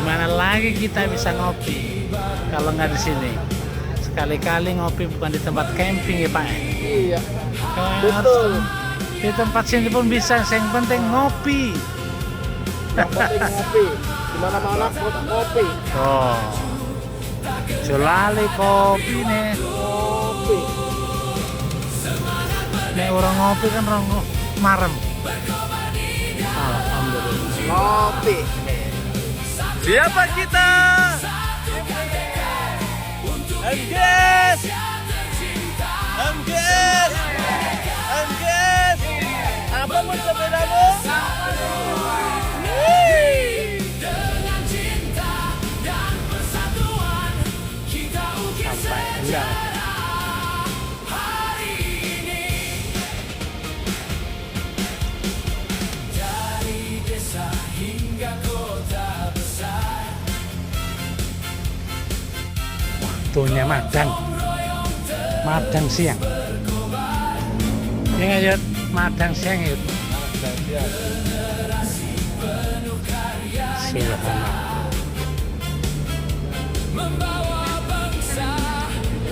Mana lagi kita bisa ngopi kalau nggak di sini? Sekali-kali ngopi bukan di tempat camping ya Pak? Iya, betul. Di tempat sini pun bisa, yang penting ngopi. Yang penting ngopi. Dimana-mana kopi. Oh, Sulali kopi nih. Kopi. Nih orang ngopi kan orang marem. Alhamdulillah. Kopi. Siapa kita? MGS! MGS! MGS! Apa pun sepedamu? Sampai enggak. Waktunya madang siang. Ini nggak madang siang yuk. Subhanallah. Membawa bangsa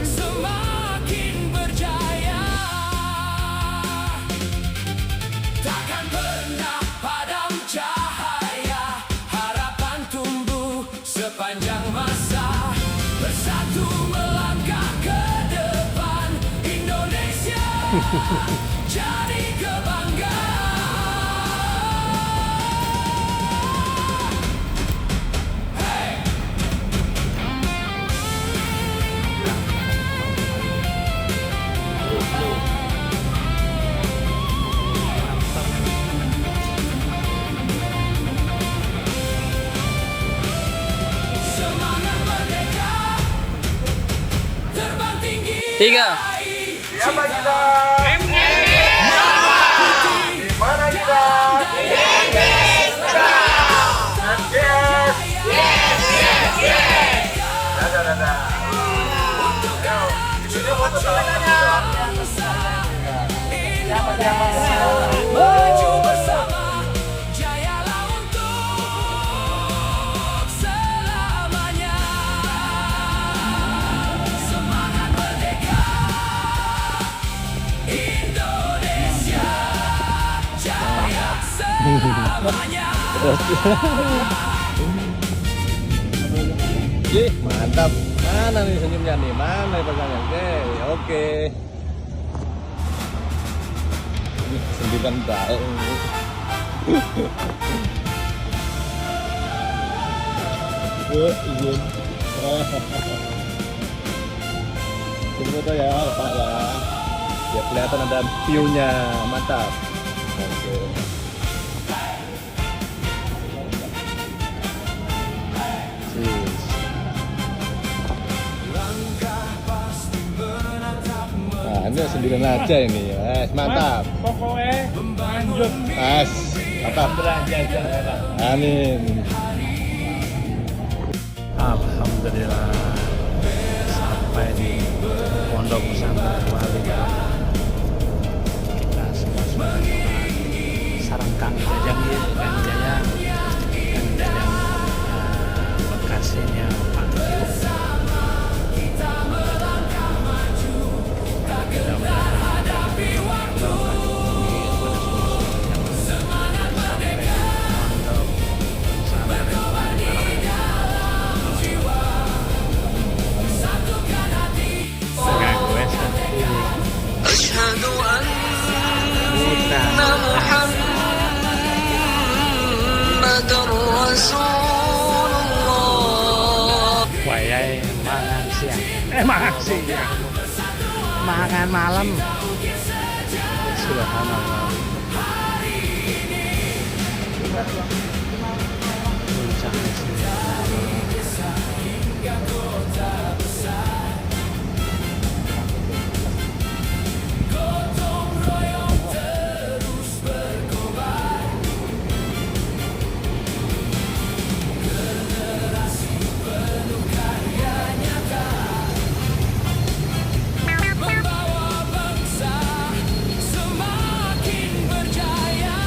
semakin berjaya, takkan pernah padam cahaya, harapan tumbuh sepanjang masa, bersatu melangkah ke depan, Indonesia jadi kebanggaan. Tiga. Siapa kita? Di mana kita? MGS. Dadah. Ayo, di sini foto tangannya. Siapa? Maju bersama, jayalah untuk selamanya. Semangat merdeka, Indonesia jaya selamanya. Mantap. Mana nih senyumnya nih? Mana pegangnya? Oke. Sendirian baik. Izin. Ini foto ya, Pak ya. Biar kelihatan ada view-nya. Mantap. Oke. Nah, ini sendirian aja ini. Mantap. Pokoknya lanjut. Mantap. Amin. Alhamdulillah sampai di Pondok Pesantren Wali. Kita semua sarang Kang Jajang bekasnya Pak. Asyhadu anna Muhammadan Mangan siang. Mangan siang. Mangan malam. Subhanallah. Puncaknya sih. Membawa bangsa semakin berjaya.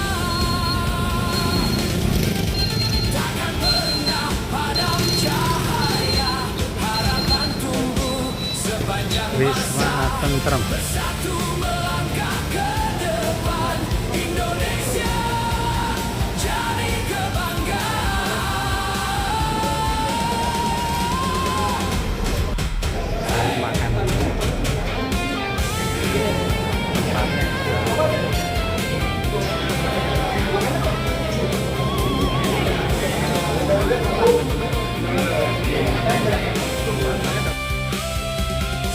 Takkan pernah padam cahaya. Harapan tumbuh sepanjang Wisma tentrem. satu melangkah ke depan. Indonesia jadi kebanggaan. Makan.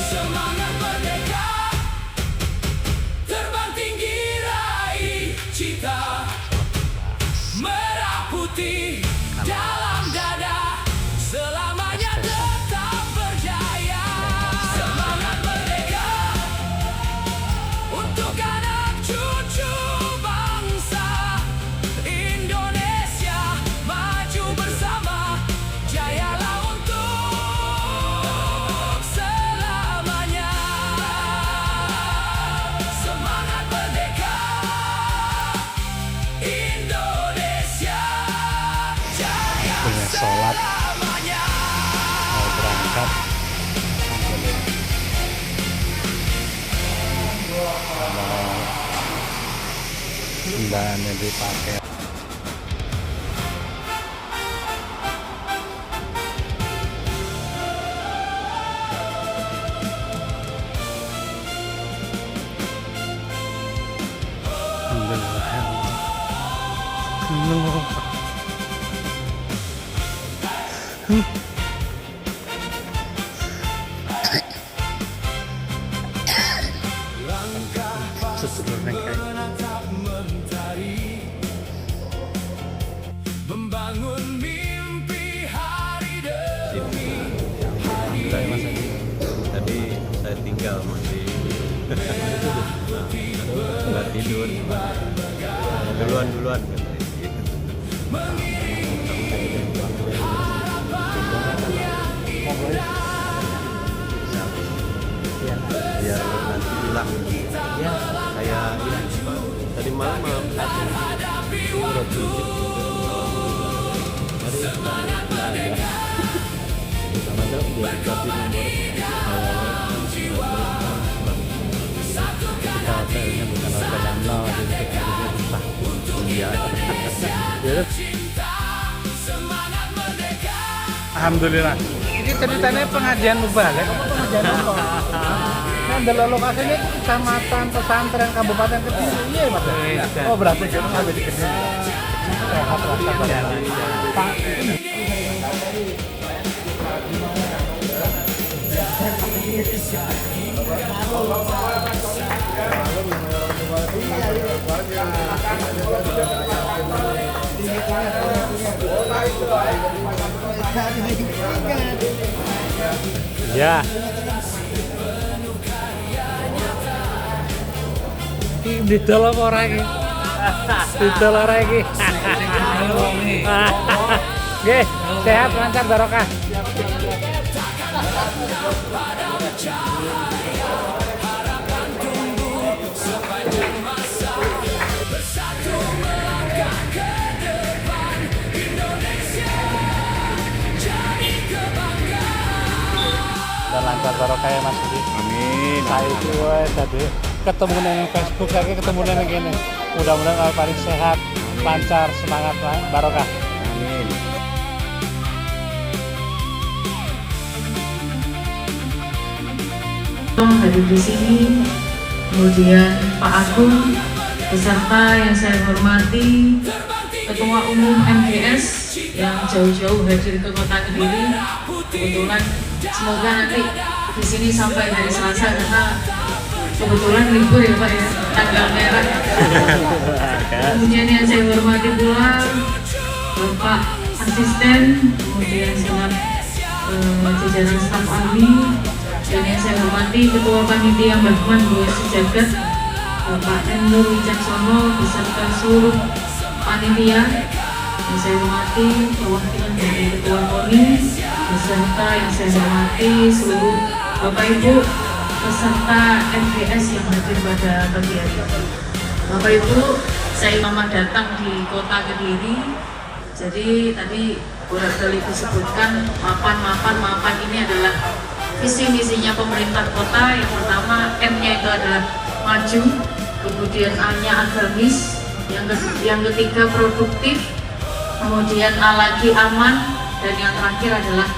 Semangat merdeka, terbang tinggi raih cita, merah putih dalam dada, selamanya tetap berjaya. Semangat merdeka, untuk anak cucu bangsa, Indonesia maju bersama, jayalah untuk selamanya. Semangat merdeka, Indonesia jaya Punya sholat. selamanya. Mau berangkat. Kendaraannya dipakai. Alhamdulillah ya Allah. Penuh. Setelurnya kayak Menatap mentari, membangun mimpi hari demi Saya Mas Adi. Tadi saya tinggal masih nggak tidur. Duluan biar nanti hilang. ya. Kayak ini tadi malam hadapi waktu. Kita hotelnya bukan hotel yang nol, jadi kita susah. Iya. Ya, Cinta, semangat merdeka. alhamdulillah. Ini ceritanya pengajian mubalek apa pengajian apa? Nah, dalam lokasi ini kecamatan, pesantren, kabupaten kecil. Iya, Mas. Oh, berarti kita sampai di kecil. Sehat rasa badan. Pak, ya. Didol apa ora iki? Didol ora iki? Nggih, sehat lancar barokah. Bersatu melangkah ke depan, Indonesia jadi kebanggaan. Dan lancar barokah ya Mas Budi. Amin. Saya itu tadi ketemu nang Facebook lagi, ketemu nang gini. Mudah-mudahan kalau paling sehat, lancar, semangat, barokah. Amin. Hadir di sini, kemudian Pak Agung, beserta yang saya hormati Ketua Umum MGS yang jauh-jauh hadir ke Kota Kediri, kebetulan semoga nanti di sini sampai hari Selasa karena kebetulan libur ya Pak ya, tanggal merah. Kemudian yang saya hormati pula Bapak Asisten, kemudian segenap jajaran staf ahli, dan yang saya hormati Ketua Panitia Bahman Buya Sejagat Bapak Nur Wicaksono beserta seluruh panitia. Yang saya hormati perwakilan dari Ketua KONI beserta yang saya hormati seluruh Bapak Ibu peserta MBS yang hadir pada pagi hari. Bapak Ibu, saya lama datang di kota Kediri. Jadi tadi bolak-balik disebutkan mapan ini adalah visi misinya pemerintah kota. Yang pertama M-nya itu adalah maju, kemudian A-nya agamis, yang ketiga produktif, kemudian A lagi aman, dan yang terakhir adalah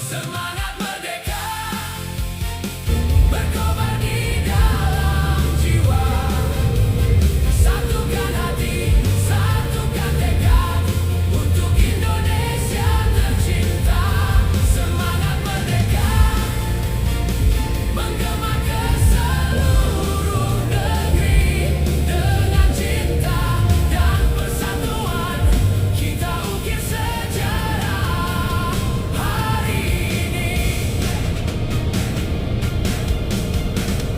Semangat merdeka berkobar di dalam jiwa. Satukan hati, satukan tekad untuk Indonesia tercinta. Semangat merdeka menggema ke seluruh negeri. Dengan cinta dan persatuan kita ukir sejarah hari ini.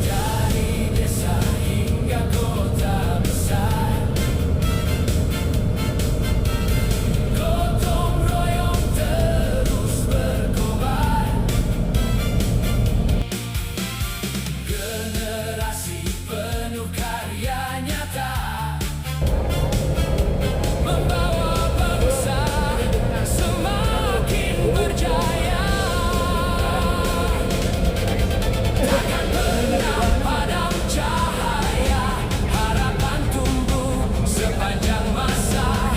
Dari desa hingga kota besar, gotong royong terus berkobar. Generasi penuh karya nyata membawa bangsa semakin berjaya. Takkan pernah padam cahaya, harapan tumbuh sepanjang masa.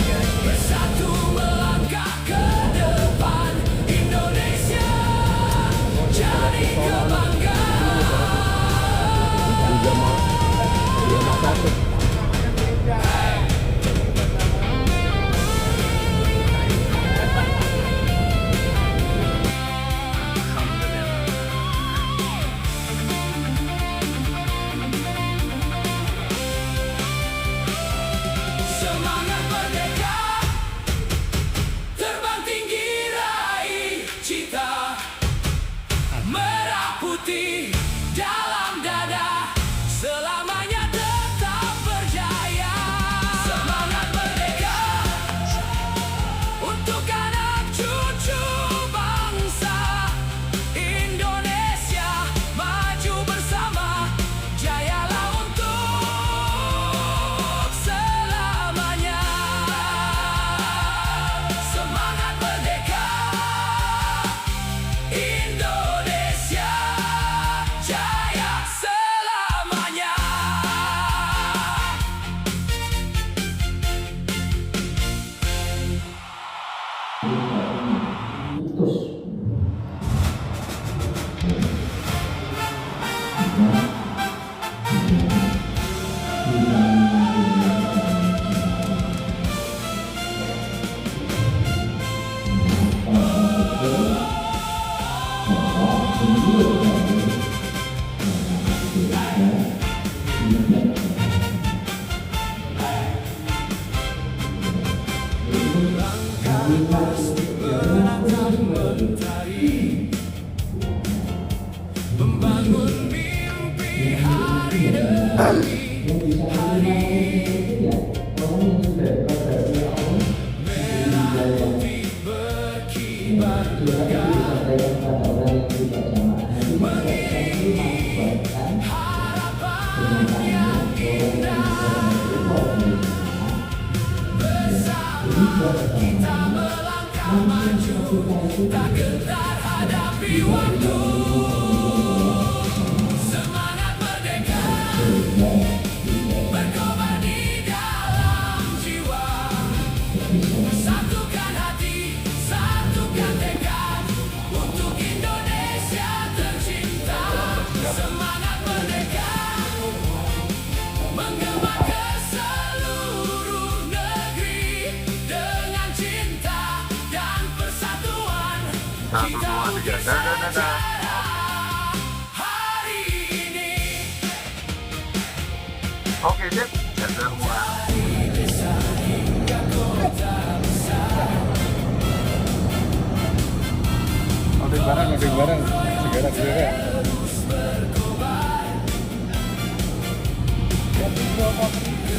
Bersatu melangkah ke depan, Indonesia jadi kebanggaan. Semangat merdeka, terbang tinggi raih cita. Merah putih dalam dada, selamanya tetap berjaya. Semangat merdeka untuk anak cucu bangsa. Indonesia maju bersama, jayalah untuk selamanya. Semangat merdeka, Indonesia jaya selamanya. Membangun mimpi hari demi merah putih berkibar. Tak gentar hadapi waktu. Semangat merdeka berkobar di dalam jiwa. Satukan hati, satukan tekad untuk Indonesia tercinta. Semangat merdeka menggema ke seluruh negeri dengan cinta dan persatuan. Kita bersama hari ini. Oke, Dep. Semua. Ngoding bareng, segera.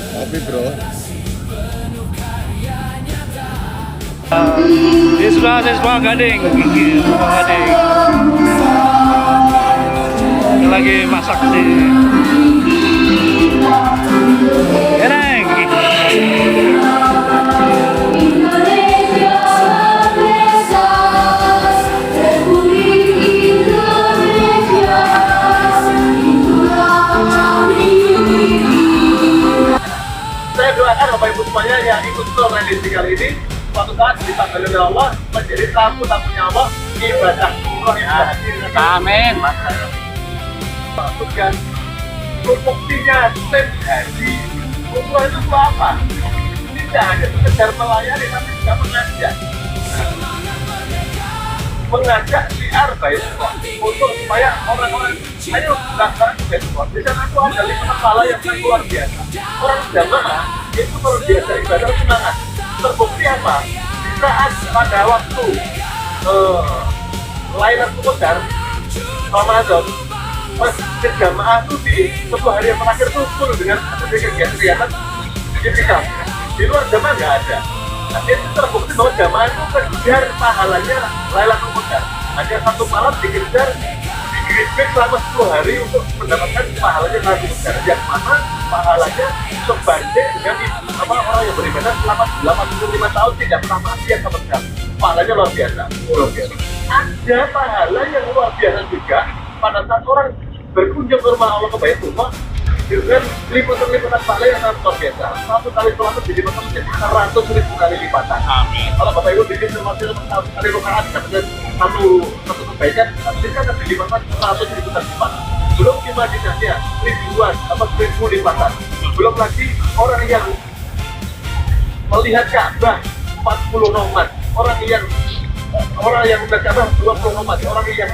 Tapi bro, Siswa Gading. Lagi masak sih. Gading. Indonesia Merdeka, Republik Indonesia, itulah mimpi. saya doakan Bapak Ibu semuanya yang ikut turnamen edisi kali ini suatu saat dipanggil oleh Allah menjadi tamu-tamunya Allah ibadah umroh yang hadir. Amin. Maksudkan tupoksinya tim haji umroh itu apa? Tidak hanya sekedar melayani tapi juga mengajak siar Baitullah untuk supaya orang-orang ayo daftar ke Baitullah. Di sana itu ada 5 pahala yang luar biasa. Orang jamaah itu luar biasa ibadah semangat. Terbukti apa? Di saat pada waktu Lailatul Qadar Ramadan, masjid jamaah itu di 10 hari yang terakhir itu full dengan kegiatan itikaf. Di luar jamaah nggak ada. Nah, itu terbukti bahwa jamaah itu kejar pahalanya Lailatul Qadar. Hanya satu malam dikejar dikirim selama 10 hari untuk mendapatkan pahalanya Lailatul Qadar. Yang mana pahalanya sebanding dengan orang yang beribadah selama 85 tahun tidak pernah maksiat sama sekali. Pahalanya luar biasa. Ada pahala yang luar biasa juga pada saat orang berkunjung ke rumah Allah ke Baitullah dengan lipatan pahala yang sangat luar biasa. Satu kali sholat itu dilipatkan menjadi 100.000 kali lipatan. Amin. Kalau Bapak Ibu bikin satu kali rakaat dapat satu kebaikan, nanti kan dilipatkan 100.000 kali lipatan. Belum imajinasinya ribuan atau 1000 lipatan. Belum lagi orang yang melihat Ka'bah 40 romat, orang yang melihat Ka'bah 20 romat, orang yang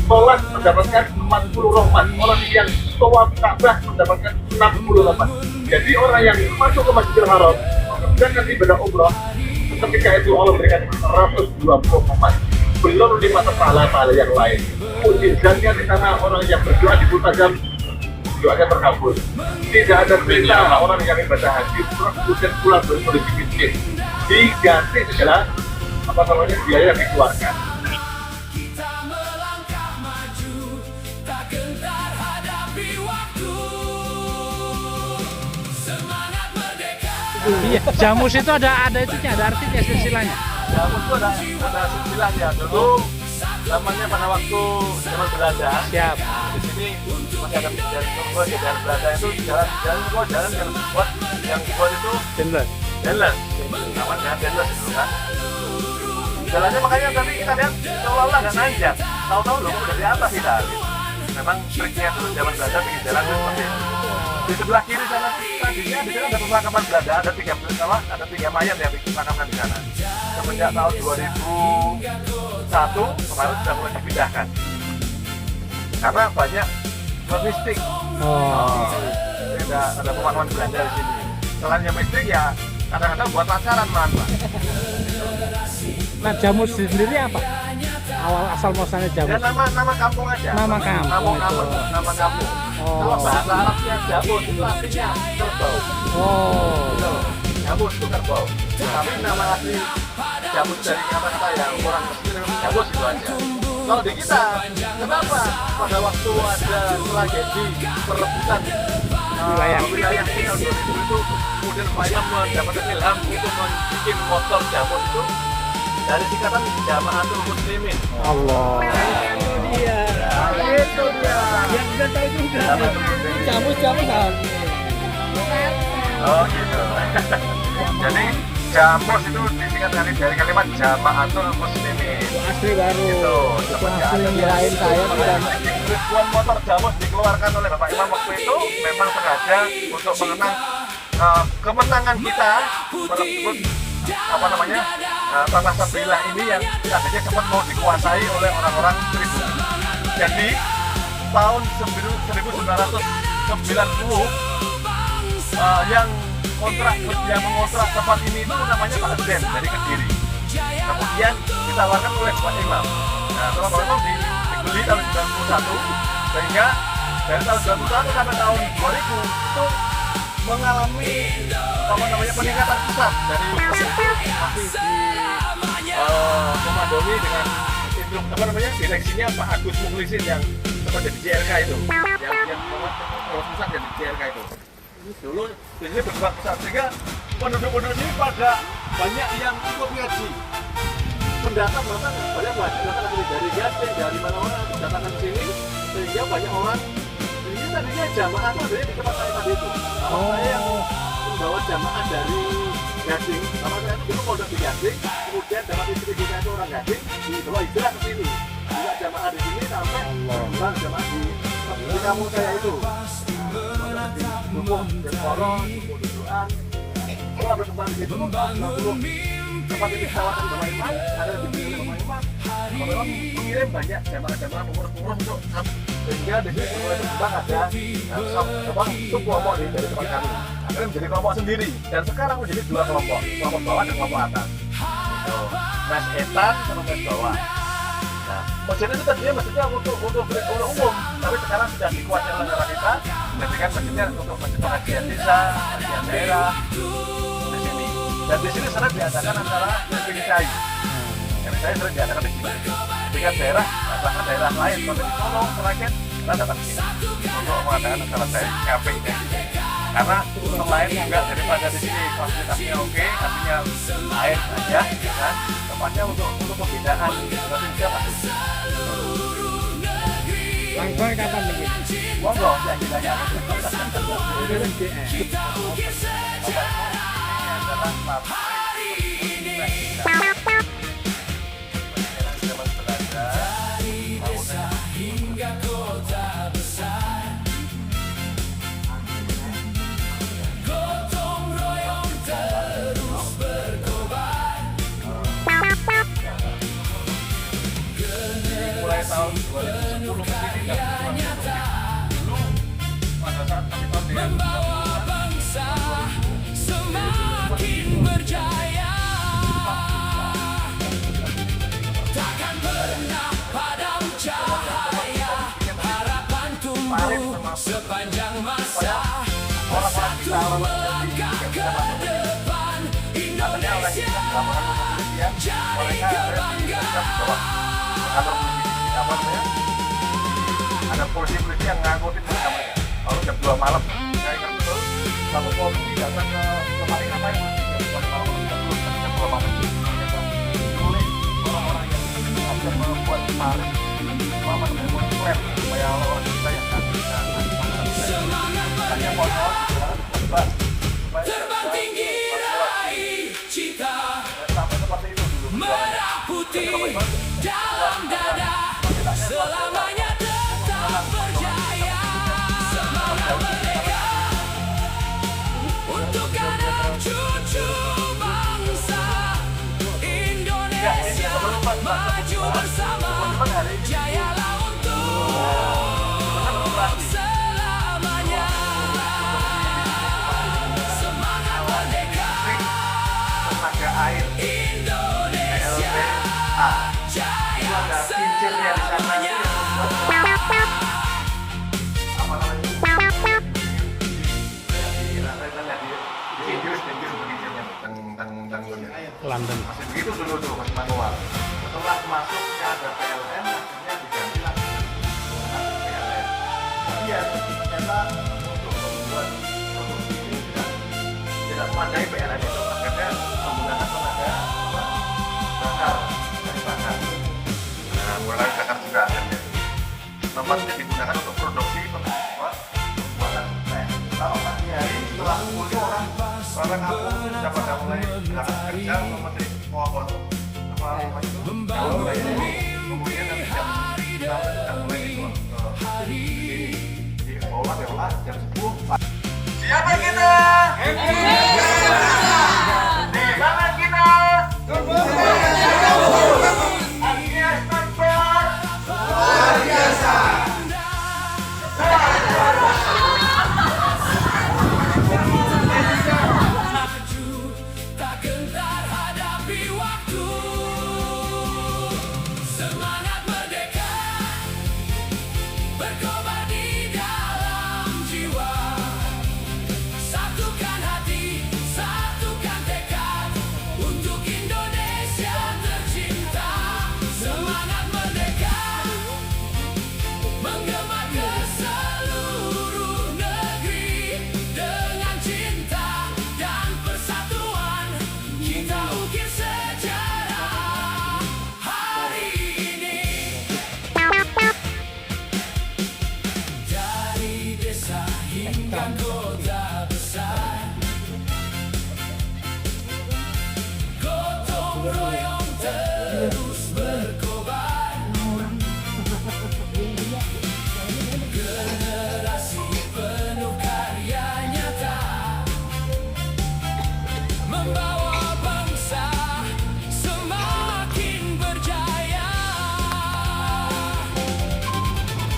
sholat mendapatkan 40 rahmat, orang yang tawaf Ka'bah mendapatkan 60 rahmat. Jadi orang yang masuk ke Masjidil Haram dan nanti ibadah umrah, ketika itu Allah berikan 120 rahmat. Belum di mata pahala-pahala yang lain. Mujizatnya di sana orang yang berdoa di Multazam doanya terkabul. Tidak ada perintah orang yang ibadah haji kemudian pulang berkondisi miskin. Diganti segala biaya yang dikeluarkan. Kita melangkah maju, tak gentar hadapi waktu. Semangat merdeka. Iya, jamus itu ada itunya, ada artinya silsilahnya. Jamus itu ada silsilahnya. Dulu namanya pada waktu zaman Belanda. Siap. Di sini masih ada jalan Belanda itu jalan yang buat itu Bener. jalan. Namanya jalan dulu kan. Jalannya makanya tadi kita lihat seolah-olah nggak nanjak. Tahu-tahu loh dari atas kita. Memang triknya itu zaman Belanda bikin jalan seperti itu. Di sebelah kiri sana tadinya di sana ada pemakaman Belanda, ada 3 mayat yang dimakamkan di sana. Semenjak tahun 2001 kemarin sudah mulai dipindahkan karena banyak mistik. Jadi ada pemakaman Belanda di sini. Selain yang mistik ya kadang-kadang buat pacaran malah. Nah, jamus sendiri apa? Awal asal muasalnya Ya jamus. nama kampung aja. Nama kampung itu. Nama kampung. Oh. Kalau bahasa Arabnya jamus itu artinya kerbau. Oh. Jamus itu kerbau. Tapi nama asli jamus dari kata-kata yang orang Mesir jamus itu aja. Kalau di kita, kenapa pada waktu ada tragedi perebutan wilayah kita itu kemudian saya mendapatkan ilham untuk membuat motor jamus itu dari Ikatan Jamaatul Muslimin. Allah. Itu dia. Yang kita tahu juga. Jamus-jamusan. Oh gitu. Jadi Jamus itu disingkat dari kalimat Jamaatul Muslimin. Asli baru. Gitu. Asli kirain saya bukan. Ribuan motor Jamus dikeluarkan oleh Bapak Imam waktu itu memang sengaja untuk mengenang kemenangan kita merebut apa namanya tanah Sabilah ini yang tadinya sempat mau dikuasai oleh orang-orang pribumi. Jadi tahun 1990 yang mengontrak tempat ini itu namanya Pak Den dari Kediri. Kemudian ditawarkan oleh Pak Imam. Nah, setelah Pak Imam dibeli tahun 91, sehingga dari tahun 91 sampai tahun 2000 itu mengalami apa namanya peningkatan pesat dari masih komandoi dengan itu apa namanya direksinya Pak Agus Mukhlisin yang sempat jadi JRK itu, yang pusat jadi JRK itu. Dulu di sini berkembang pesat sehingga penduduk-penduduk ini pada banyak yang ikut ngaji. Pendatang bahkan banyak datang dari Gading, dari mana-mana datang ke sini sehingga banyak orang ini tadinya jamaah tuh dari tempat saya tadi itu. Saya yang membawa jamaah dari Gading, sama saya dulu pondok di Gading, kemudian dapat istri kita itu orang Gading, dibawa hijrah ke sini. Juga jamaah di sini sampai bukan jamaah di kampung saya itu. Dukung dan korong, dudukan. Kalau berkembang di situ, tempat ini kawasan Bapak Imam, ada di sini Bapak Imam. Bapak Imam mengirim banyak jamaah-jamaah pengurus-pengurus untuk sehingga di sini mulai berkembang ada sub-kelompok dari tempat kami. Akhirnya menjadi kelompok sendiri dan sekarang menjadi dua kelompok bawah dan kelompok atas. Mes etan sama mes bawah. Nah, masjid itu tadinya masjidnya untuk umum, tapi sekarang sudah dikuasai oleh negara kita. Menjadikan masjidnya untuk masjid pengajian desa, pengajian daerah di sini. Dan di sini sering diadakan antara Negeri Cai. Negeri Cai sering diadakan di sini. Ketika daerah, bahkan daerah lain seperti di Solo, Seragen, kita datang ke sini untuk mengadakan acara dari camping. Karena selain juga daripada di sini fasilitasnya oke, artinya air aja, kan? Tempatnya untuk pembinaan, berarti bisa bagus. Langsung kapan begini? Monggo, yang ditanya. hingga kota besar, gotong royong terus berkobar. Mulai tahun 2010 ke sini dulu pada saat kami tahun Membawa bangsa semakin berjaya, takkan pernah padam cahaya, harapan tumbuh sepanjang masa, bersatu melangkah ke depan, Indonesia jadi kebanggaan. Ada polisi-polisi yang ngangkutin namanya. Lalu jam 2 malam, saya ingat betul satu polisi datang ke tempat yang apa yang jam 2 malam. Ternyata mulai orang-orang yang bisa membuat kemarin membuat klaim supaya orang kita yang kan bisa hanya mohon supaya Terbang tinggi raih cita, sampai seperti itu dulu. merah putih dalam dada, selamanya tetap berjaya. Semangat merdeka untuk anak cucu bangsa, Indonesia maju bersama, jayalah untuk selamanya. Semangat merdeka Tenaga air Indonesia, LBA jaya ada kincirnya di sana selamanya. apa namanya di Inggris kincirnya London. masih begitu dulu tuh masih manual. Setelah masuk ke ada PLN akhirnya diganti lagi menggunakan PLN. Kemudian ternyata untuk membuat produksi ini tidak memadai PLN itu, akhirnya menggunakan tenaga bakar tempatnya digunakan untuk produksi pembuatan teh. Kalau pagi hari setelah pulih orang kampung sudah pada mulai berangkat kerja memetik pohon apa namanya itu kalau kemudian nanti jam 6 sudah mulai diolah jam 10. Siapa kita? Di mana kita? Agnes Tanpar luar biasa. Tak gentar hadapi waktu. Semangat merdeka berkobar di dalam jiwa. Satukan hati, satukan tekad untuk Indonesia tercinta. Semangat merdeka menggema ke seluruh negeri. Dengan cinta dan persatuan kita ukir sejarah hari ini. Dari desa hingga kota besar, gotong royong terus berkobar. Generasi penuh karya nyata membawa bangsa semakin berjaya.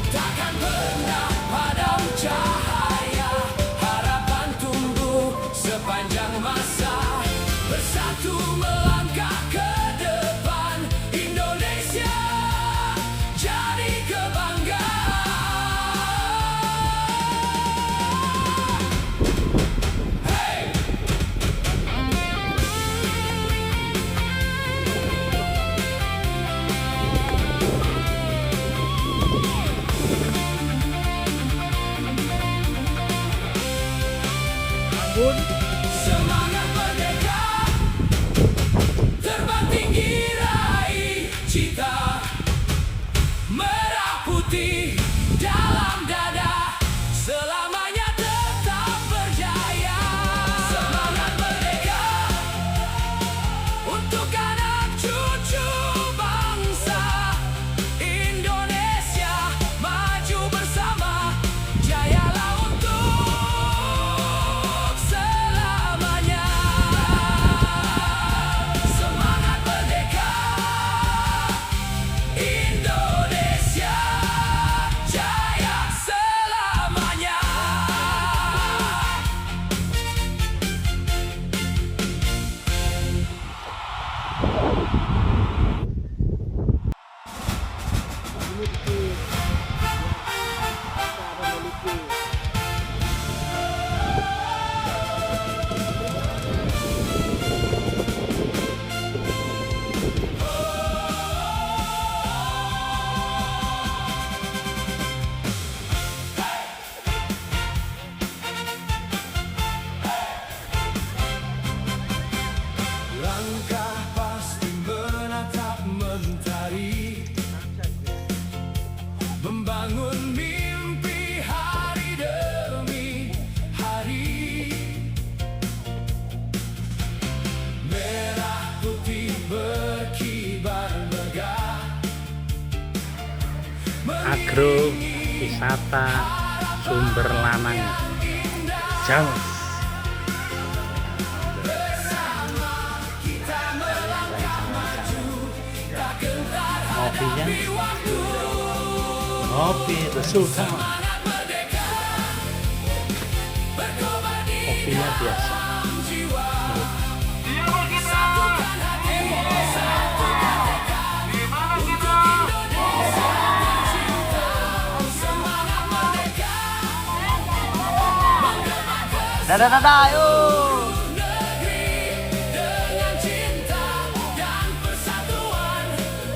Takkan pernah padam cahaya, harapan tumbuh sepanjang masa. Bersatu melangkah ke depan, Indonesia jadi kebanggaan. Hey! Semangat merdeka, terbang tinggi raih cita. Merah putih dalam dada, selamanya tetap berjaya. Semangat merdeka untuk anak cucu bangsa. Indonesia maju bersama, jayalah untuk selamanya. Semangat merdeka, Indonesia jaya selamanya. Langkah pasti menatap mentari, membangun mimpi hari demi hari. Merah putih berkibar megah, Agro wisata Sumber Lanang Jawa. Kopinya, kopi The Sultan. Kopinya biasa. Dadah, ayo. dengan cinta dan persatuan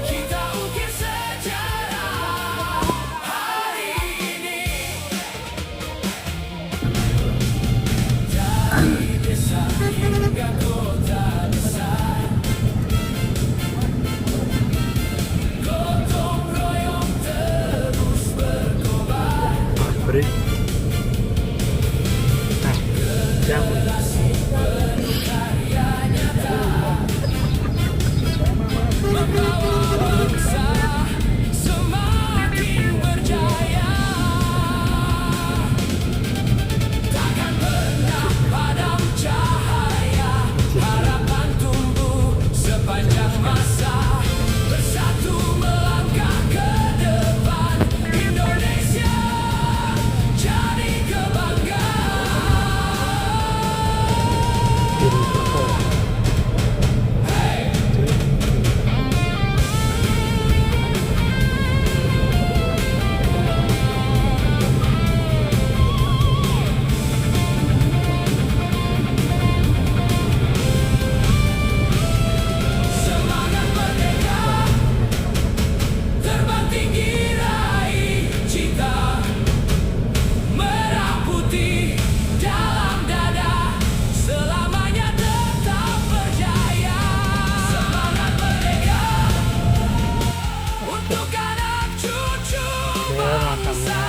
kita ukir sejarah hari ini. Dari desa hingga kota besar, gotong royong terus makamnya.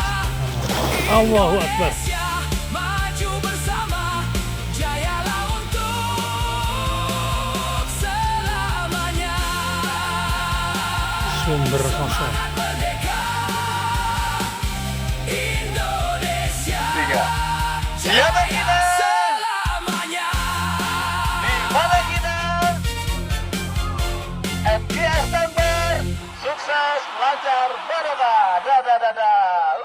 Allahu Akbar. Indonesia maju bersama, jayalah untuk selamanya. Sumber kosong. Indonesia Tiga. Siapa kita? selamanya. Di mana kita? MGS Temper. Sukses, lancar, barokah. Dadah.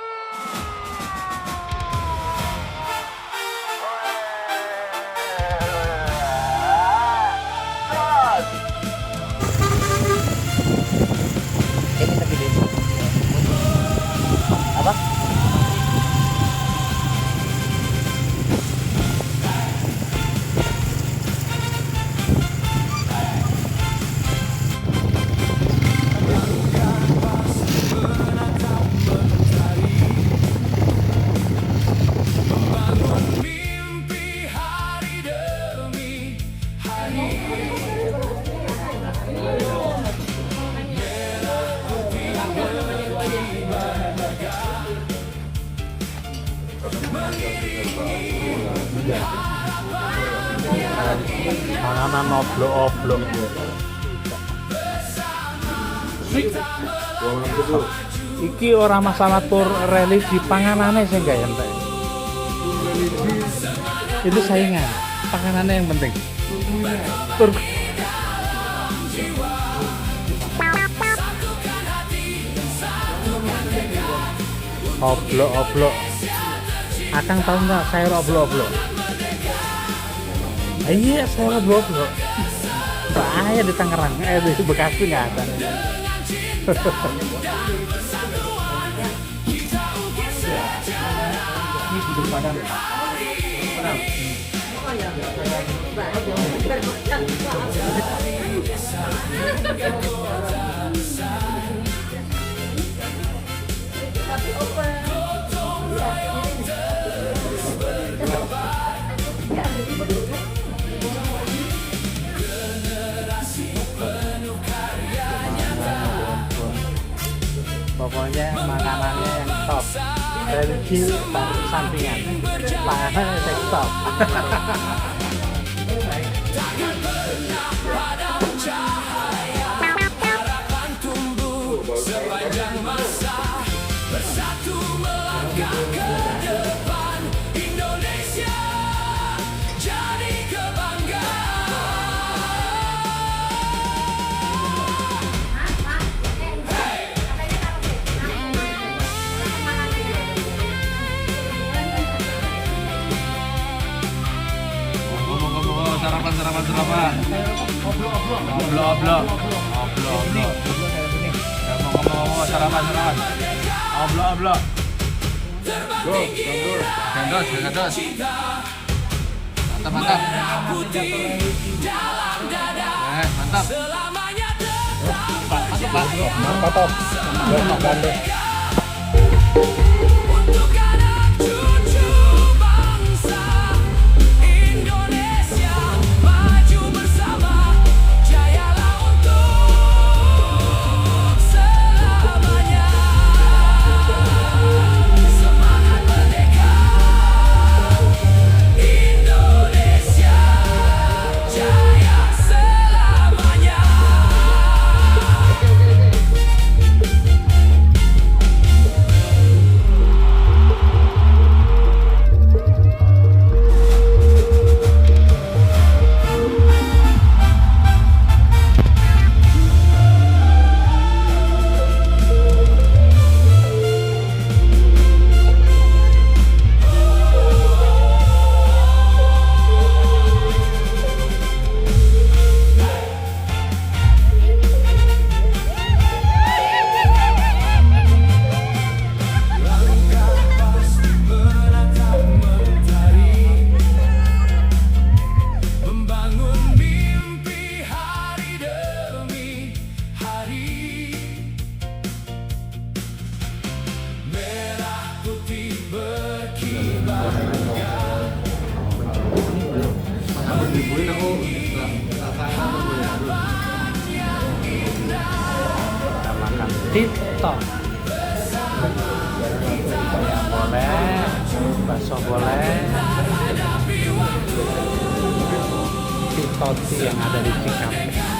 Mimpi hari demi hari. Panganan oblok-oblok. Iki ora masalah tur religi, panganannya sih enggak entek. Itu saingan, panganannya yang penting. Tur oblok-oblok. Akang tahu nggak sayur oblok-oblok? Iya, sayur oblok-oblok. Bahaya di Tangerang, di Bekasi nggak ada. Pokoknya makanannya yang top, religi sampingan, panganannya yang top. Harapan tumbuh sepanjang masa, bersatu melangkah ke depan. Indonesia jadi kebanggaan. Sarapan. Oblok-oblok. Ya, ngomong-ngomong sarapan. Oblok-oblok. Gandos. Mantap. Mantap. Selamanya Mantap. Makan deh. untuk anak cucu bangsa. Indonesia maju bersama, jayalah untuk selamanya. Semangat merdeka, Indonesia jaya selamanya. Membangun mimpi hari demi hari. Merah putih berkibar. Kita makan TikTok. boleh, bakso boleh. Si Toti yang ada di Cikampek.